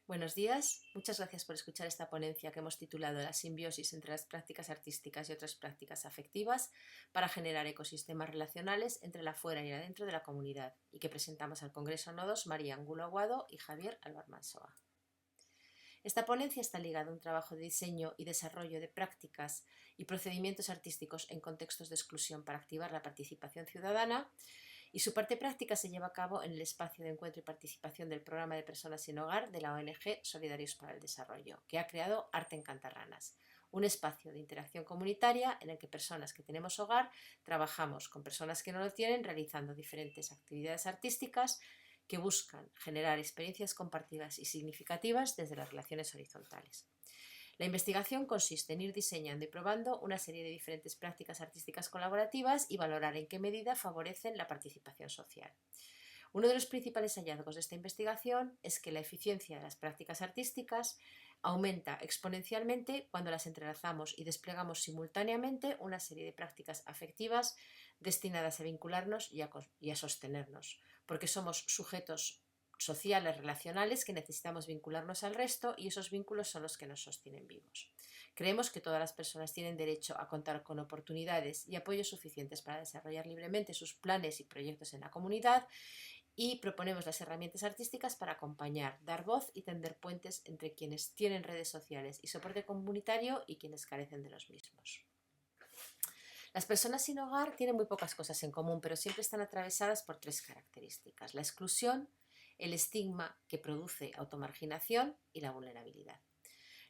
Buenos días, muchas gracias por escuchar esta ponencia que hemos titulado La simbiosis entre las prácticas artísticas y otras prácticas afectivas para generar ecosistemas relacionales entre la fuera y la dentro de la comunidad y que presentamos al Congreso Nodos María Angulo Aguado y Javier Albarmansoa. Esta ponencia está ligada a un trabajo de diseño y desarrollo de prácticas y procedimientos artísticos en contextos de exclusión para activar la participación ciudadana, y su parte práctica se lleva a cabo en el espacio de encuentro y participación del programa de personas sin hogar de la ONG Solidarios para el Desarrollo, que ha creado Arte en Cantarranas, un espacio de interacción comunitaria en el que personas que tenemos hogar trabajamos con personas que no lo tienen, realizando diferentes actividades artísticas que buscan generar experiencias compartidas y significativas desde las relaciones horizontales. La investigación consiste en ir diseñando y probando una serie de diferentes prácticas artísticas colaborativas y valorar en qué medida favorecen la participación social. Uno de los principales hallazgos de esta investigación es que la eficiencia de las prácticas artísticas aumenta exponencialmente cuando las entrelazamos y desplegamos simultáneamente una serie de prácticas afectivas destinadas a vincularnos y a sostenernos, porque somos sujetos sociales, relacionales, que necesitamos vincularnos al resto, y esos vínculos son los que nos sostienen vivos. Creemos que todas las personas tienen derecho a contar con oportunidades y apoyos suficientes para desarrollar libremente sus planes y proyectos en la comunidad, y proponemos las herramientas artísticas para acompañar, dar voz y tender puentes entre quienes tienen redes sociales y soporte comunitario y quienes carecen de los mismos. Las personas sin hogar tienen muy pocas cosas en común, pero siempre están atravesadas por tres características: la exclusión, el estigma que produce automarginación y la vulnerabilidad.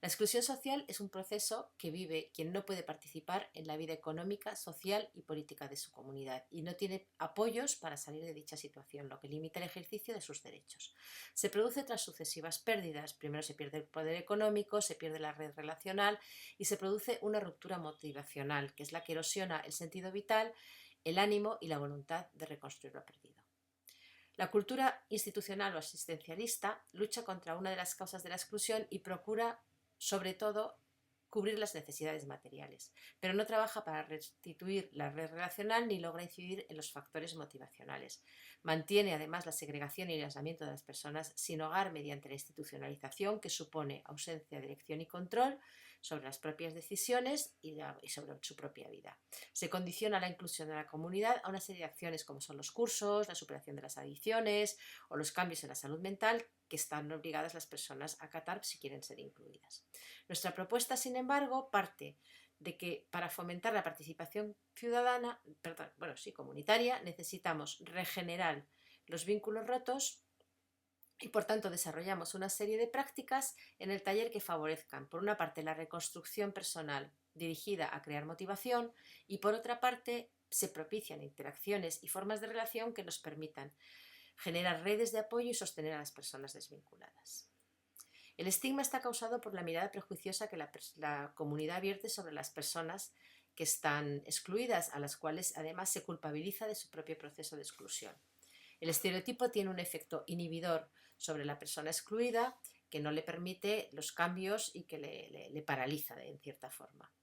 La exclusión social es un proceso que vive quien no puede participar en la vida económica, social y política de su comunidad y no tiene apoyos para salir de dicha situación, lo que limita el ejercicio de sus derechos. Se produce tras sucesivas pérdidas. Primero se pierde el poder económico, se pierde la red relacional y se produce una ruptura motivacional, que es la que erosiona el sentido vital, el ánimo y la voluntad de reconstruir lo perdido. La cultura institucional o asistencialista lucha contra una de las causas de la exclusión y procura, sobre todo, cubrir las necesidades materiales, pero no trabaja para restituir la red relacional ni logra incidir en los factores motivacionales. Mantiene además la segregación y el aislamiento de las personas sin hogar mediante la institucionalización, que supone ausencia de dirección y control sobre las propias decisiones y sobre su propia vida. Se condiciona la inclusión de la comunidad a una serie de acciones como son los cursos, la superación de las adicciones o los cambios en la salud mental, que están obligadas las personas a acatar si quieren ser incluidas. Nuestra propuesta, sin embargo, parte de que para fomentar la participación comunitaria, necesitamos regenerar los vínculos rotos y, por tanto, desarrollamos una serie de prácticas en el taller que favorezcan, por una parte, la reconstrucción personal dirigida a crear motivación y, por otra parte, se propician interacciones y formas de relación que nos permitan generar redes de apoyo y sostener a las personas desvinculadas. El estigma está causado por la mirada prejuiciosa que la comunidad vierte sobre las personas que están excluidas, a las cuales además se culpabiliza de su propio proceso de exclusión. El estereotipo tiene un efecto inhibidor sobre la persona excluida, que no le permite los cambios y que le paraliza en cierta forma.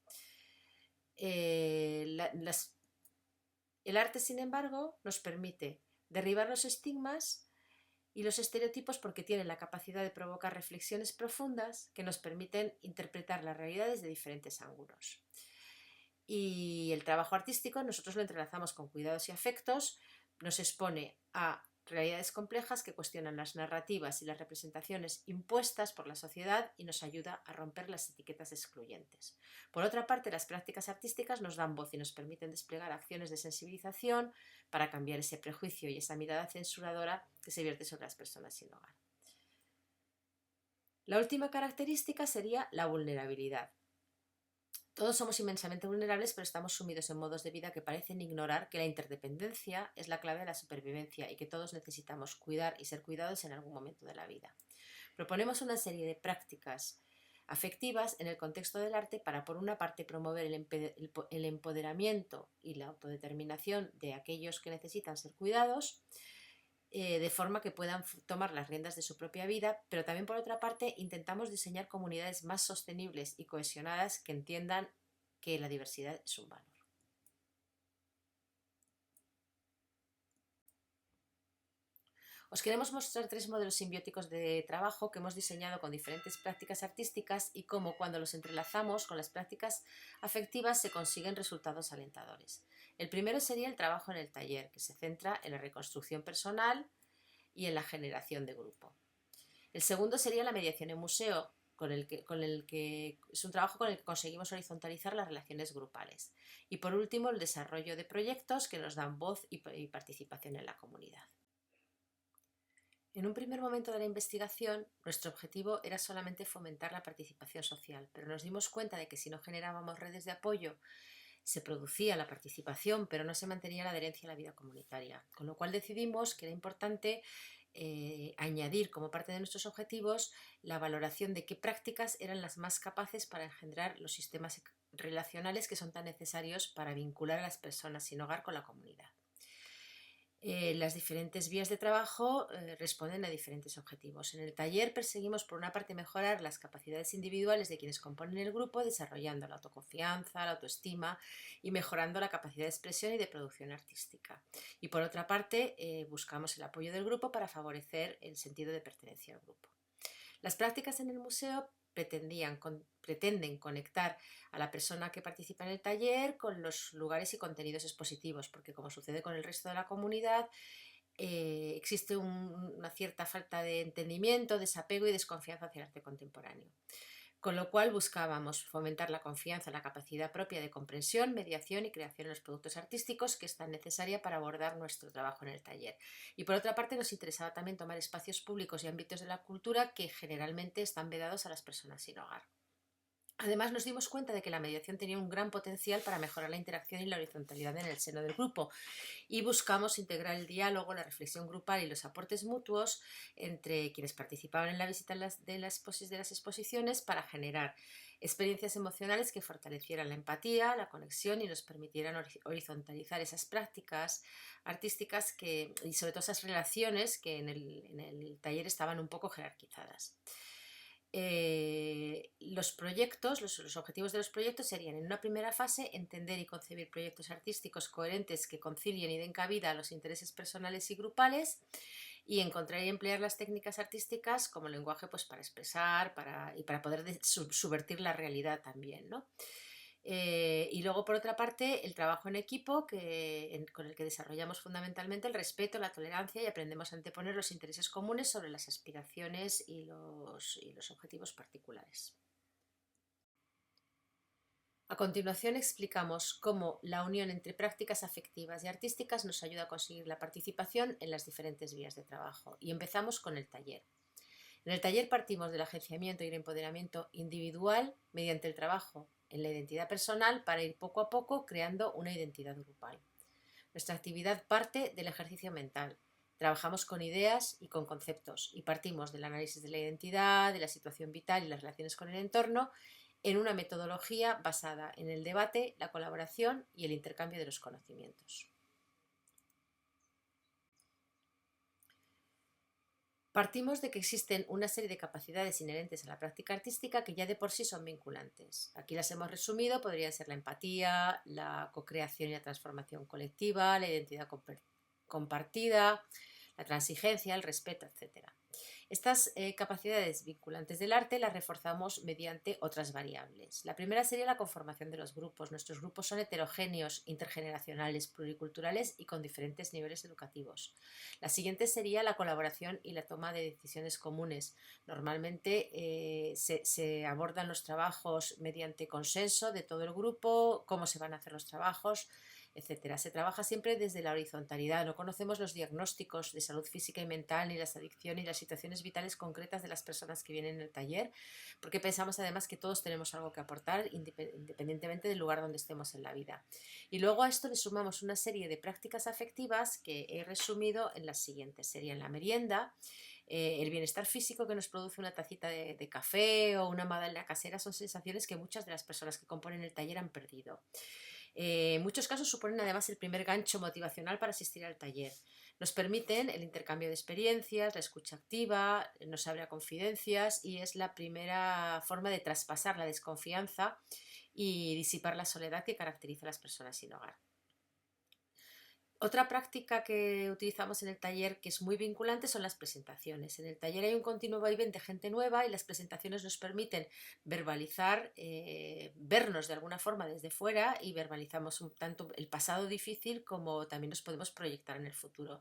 El arte, sin embargo, nos permite derribar los estigmas y los estereotipos porque tienen la capacidad de provocar reflexiones profundas que nos permiten interpretar las realidades de diferentes ángulos. Y el trabajo artístico nosotros lo entrelazamos con cuidados y afectos, nos expone a realidades complejas que cuestionan las narrativas y las representaciones impuestas por la sociedad y nos ayuda a romper las etiquetas excluyentes. Por otra parte, las prácticas artísticas nos dan voz y nos permiten desplegar acciones de sensibilización para cambiar ese prejuicio y esa mirada censuradora que se vierte sobre las personas sin hogar. La última característica sería la vulnerabilidad. Todos somos inmensamente vulnerables, pero estamos sumidos en modos de vida que parecen ignorar que la interdependencia es la clave de la supervivencia y que todos necesitamos cuidar y ser cuidados en algún momento de la vida. Proponemos una serie de prácticas afectivas en el contexto del arte para, por una parte, promover el empoderamiento y la autodeterminación de aquellos que necesitan ser cuidados, de forma que puedan tomar las riendas de su propia vida, pero también, por otra parte, intentamos diseñar comunidades más sostenibles y cohesionadas que entiendan que la diversidad es un valor. Os queremos mostrar 3 modelos simbióticos de trabajo que hemos diseñado con diferentes prácticas artísticas y cómo cuando los entrelazamos con las prácticas afectivas se consiguen resultados alentadores. El primero sería el trabajo en el taller, que se centra en la reconstrucción personal y en la generación de grupo. El segundo sería la mediación en museo, con el que es un trabajo con el que conseguimos horizontalizar las relaciones grupales. Y por último, el desarrollo de proyectos que nos dan voz y participación en la comunidad. En un primer momento de la investigación, nuestro objetivo era solamente fomentar la participación social, pero nos dimos cuenta de que si no generábamos redes de apoyo, se producía la participación, pero no se mantenía la adherencia a la vida comunitaria, con lo cual decidimos que era importante añadir como parte de nuestros objetivos la valoración de qué prácticas eran las más capaces para engendrar los sistemas relacionales que son tan necesarios para vincular a las personas sin hogar con la comunidad. Las diferentes vías de trabajo responden a diferentes objetivos. En el taller perseguimos, por una parte, mejorar las capacidades individuales de quienes componen el grupo, desarrollando la autoconfianza, la autoestima y mejorando la capacidad de expresión y de producción artística. Y por otra parte, buscamos el apoyo del grupo para favorecer el sentido de pertenencia al grupo. Las prácticas en el museo pretenden conectar a la persona que participa en el taller con los lugares y contenidos expositivos, porque como sucede con el resto de la comunidad, existe una cierta falta de entendimiento, desapego y desconfianza hacia el arte contemporáneo. Con lo cual buscábamos fomentar la confianza, la capacidad propia de comprensión, mediación y creación de los productos artísticos que es tan necesaria para abordar nuestro trabajo en el taller. Y por otra parte nos interesaba también tomar espacios públicos y ámbitos de la cultura que generalmente están vedados a las personas sin hogar. Además, nos dimos cuenta de que la mediación tenía un gran potencial para mejorar la interacción y la horizontalidad en el seno del grupo y buscamos integrar el diálogo, la reflexión grupal y los aportes mutuos entre quienes participaban en la visita de las exposiciones para generar experiencias emocionales que fortalecieran la empatía, la conexión y nos permitieran horizontalizar esas prácticas artísticas y sobre todo esas relaciones que en el taller estaban un poco jerarquizadas. Los proyectos, los objetivos de los proyectos serían, en una primera fase, entender y concebir proyectos artísticos coherentes que concilien y den cabida a los intereses personales y grupales y encontrar y emplear las técnicas artísticas como lenguaje pues, para expresar y para poder subvertir la realidad también, ¿no? Y luego, por otra parte, el trabajo en equipo con el que desarrollamos fundamentalmente el respeto, la tolerancia y aprendemos a anteponer los intereses comunes sobre las aspiraciones y los objetivos particulares. A continuación explicamos cómo la unión entre prácticas afectivas y artísticas nos ayuda a conseguir la participación en las diferentes vías de trabajo. Y empezamos con el taller. En el taller partimos del agenciamiento y el empoderamiento individual mediante el trabajo en la identidad personal para ir poco a poco creando una identidad grupal. Nuestra actividad parte del ejercicio mental. Trabajamos con ideas y con conceptos y partimos del análisis de la identidad, de la situación vital y las relaciones con el entorno en una metodología basada en el debate, la colaboración y el intercambio de los conocimientos. Partimos de que existen una serie de capacidades inherentes a la práctica artística que ya de por sí son vinculantes. Aquí las hemos resumido, podrían ser la empatía, la co-creación y la transformación colectiva, la identidad compartida, la transigencia, el respeto, etc. Estas capacidades vinculantes del arte las reforzamos mediante otras variables. La primera sería la conformación de los grupos. Nuestros grupos son heterogéneos, intergeneracionales, pluriculturales y con diferentes niveles educativos. La siguiente sería la colaboración y la toma de decisiones comunes. Normalmente se abordan los trabajos mediante consenso de todo el grupo, cómo se van a hacer los trabajos, etcétera. Se trabaja siempre desde la horizontalidad. No conocemos los diagnósticos de salud física y mental, ni las adicciones, ni las situaciones vitales concretas de las personas que vienen en el taller, porque pensamos además que todos tenemos algo que aportar independientemente del lugar donde estemos en la vida. Y luego a esto le sumamos una serie de prácticas afectivas que he resumido en las siguientes. Serían la merienda, el bienestar físico que nos produce una tacita de café o una magdalena casera son sensaciones que muchas de las personas que componen el taller han perdido. En muchos casos suponen además el primer gancho motivacional para asistir al taller. Nos permiten el intercambio de experiencias, la escucha activa, nos abre a confidencias y es la primera forma de traspasar la desconfianza y disipar la soledad que caracteriza a las personas sin hogar. Otra práctica que utilizamos en el taller que es muy vinculante son las presentaciones. En el taller hay un continuo vaivén de gente nueva y las presentaciones nos permiten verbalizar, vernos de alguna forma desde fuera y verbalizamos tanto el pasado difícil como también nos podemos proyectar en el futuro.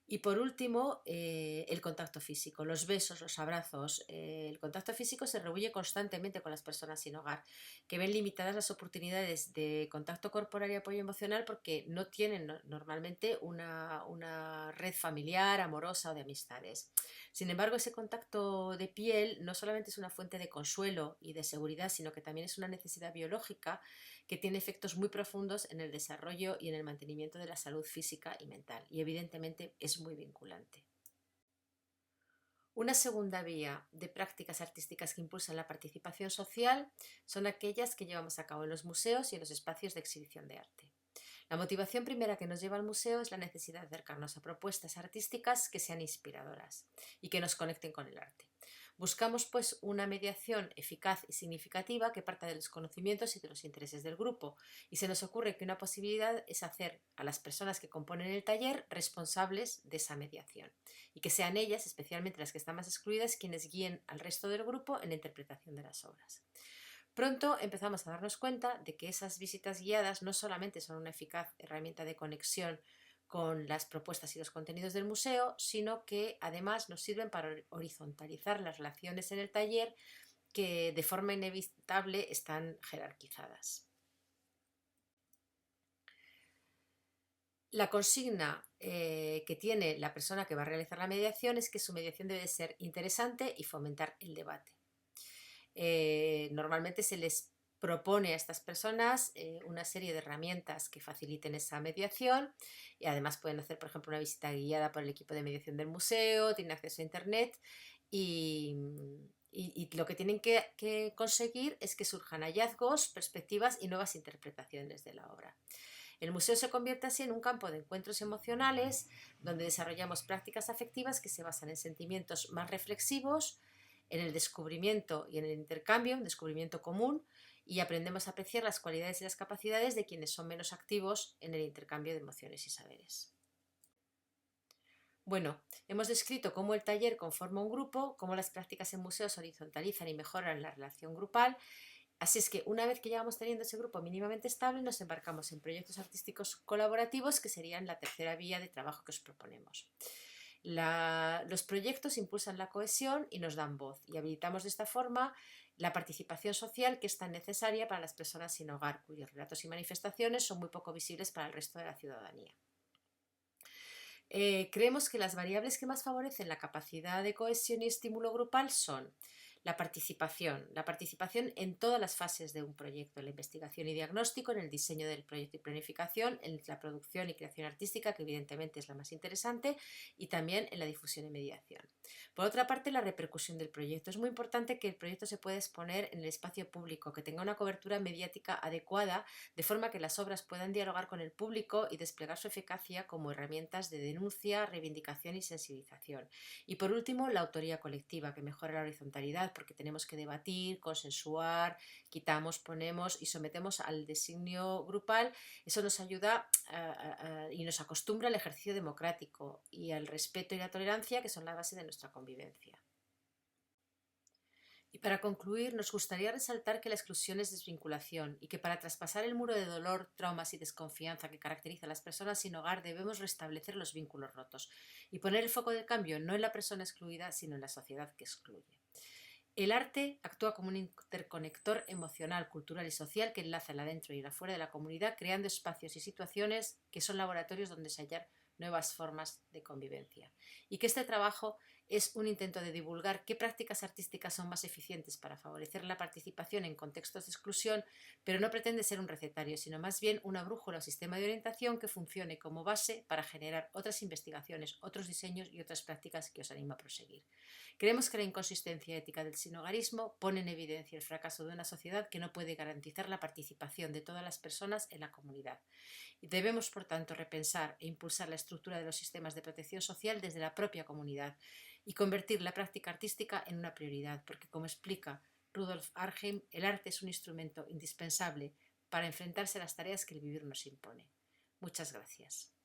Y por último, el contacto físico, los besos, los abrazos. El contacto físico se rehuye constantemente con las personas sin hogar, que ven limitadas las oportunidades de contacto corporal y apoyo emocional porque no tienen normalmente una red familiar, amorosa o de amistades. Sin embargo, ese contacto de piel no solamente es una fuente de consuelo y de seguridad, sino que también es una necesidad biológica que tiene efectos muy profundos en el desarrollo y en el mantenimiento de la salud física y mental, y evidentemente es muy vinculante. Una segunda vía de prácticas artísticas que impulsan la participación social son aquellas que llevamos a cabo en los museos y en los espacios de exhibición de arte. La motivación primera que nos lleva al museo es la necesidad de acercarnos a propuestas artísticas que sean inspiradoras y que nos conecten con el arte. Buscamos, pues, una mediación eficaz y significativa que parta de los conocimientos y de los intereses del grupo, y se nos ocurre que una posibilidad es hacer a las personas que componen el taller responsables de esa mediación, y que sean ellas, especialmente las que están más excluidas, quienes guíen al resto del grupo en la interpretación de las obras. Pronto empezamos a darnos cuenta de que esas visitas guiadas no solamente son una eficaz herramienta de conexión con las propuestas y los contenidos del museo, sino que además nos sirven para horizontalizar las relaciones en el taller que de forma inevitable están jerarquizadas. La consigna que tiene la persona que va a realizar la mediación es que su mediación debe ser interesante y fomentar el debate. Normalmente se les propone a estas personas una serie de herramientas que faciliten esa mediación, y además pueden hacer, por ejemplo, una visita guiada por el equipo de mediación del museo, tienen acceso a internet y lo que tienen que conseguir es que surjan hallazgos, perspectivas y nuevas interpretaciones de la obra. El museo se convierte así en un campo de encuentros emocionales donde desarrollamos prácticas afectivas que se basan en sentimientos más reflexivos, en el descubrimiento y en el intercambio, un descubrimiento común, y aprendemos a apreciar las cualidades y las capacidades de quienes son menos activos en el intercambio de emociones y saberes. Bueno, hemos descrito cómo el taller conforma un grupo, cómo las prácticas en museos horizontalizan y mejoran la relación grupal. Así es que una vez que ya vamos teniendo ese grupo mínimamente estable, nos embarcamos en proyectos artísticos colaborativos, que serían la tercera vía de trabajo que os proponemos. Los proyectos impulsan la cohesión y nos dan voz, y habilitamos de esta forma la participación social que es tan necesaria para las personas sin hogar, cuyos relatos y manifestaciones son muy poco visibles para el resto de la ciudadanía. Creemos que las variables que más favorecen la capacidad de cohesión y estímulo grupal son la participación en todas las fases de un proyecto, en la investigación y diagnóstico, en el diseño del proyecto y planificación, en la producción y creación artística, que evidentemente es la más interesante, y también en la difusión y mediación. Por otra parte, la repercusión del proyecto. Es muy importante que el proyecto se pueda exponer en el espacio público, que tenga una cobertura mediática adecuada, de forma que las obras puedan dialogar con el público y desplegar su eficacia como herramientas de denuncia, reivindicación y sensibilización. Y por último, la autoría colectiva, que mejora la horizontalidad, porque tenemos que debatir, consensuar, quitamos, ponemos y sometemos al designio grupal. Eso nos ayuda y nos acostumbra al ejercicio democrático y al respeto y la tolerancia, que son la base de nuestra convivencia. Y para concluir, nos gustaría resaltar que la exclusión es desvinculación y que para traspasar el muro de dolor, traumas y desconfianza que caracteriza a las personas sin hogar debemos restablecer los vínculos rotos y poner el foco del cambio no en la persona excluida, sino en la sociedad que excluye. El arte actúa como un interconector emocional, cultural y social que enlaza el adentro y el afuera de la comunidad, creando espacios y situaciones que son laboratorios donde se hallar nuevas formas de convivencia. Y que este trabajo es un intento de divulgar qué prácticas artísticas son más eficientes para favorecer la participación en contextos de exclusión, pero no pretende ser un recetario, sino más bien una brújula o sistema de orientación que funcione como base para generar otras investigaciones, otros diseños y otras prácticas que os animo a proseguir. Creemos que la inconsistencia ética del sinhogarismo pone en evidencia el fracaso de una sociedad que no puede garantizar la participación de todas las personas en la comunidad. Y debemos, por tanto, repensar e impulsar la estructura de los sistemas de protección social desde la propia comunidad y convertir la práctica artística en una prioridad, porque, como explica Rudolf Arnhem, el arte es un instrumento indispensable para enfrentarse a las tareas que el vivir nos impone. Muchas gracias.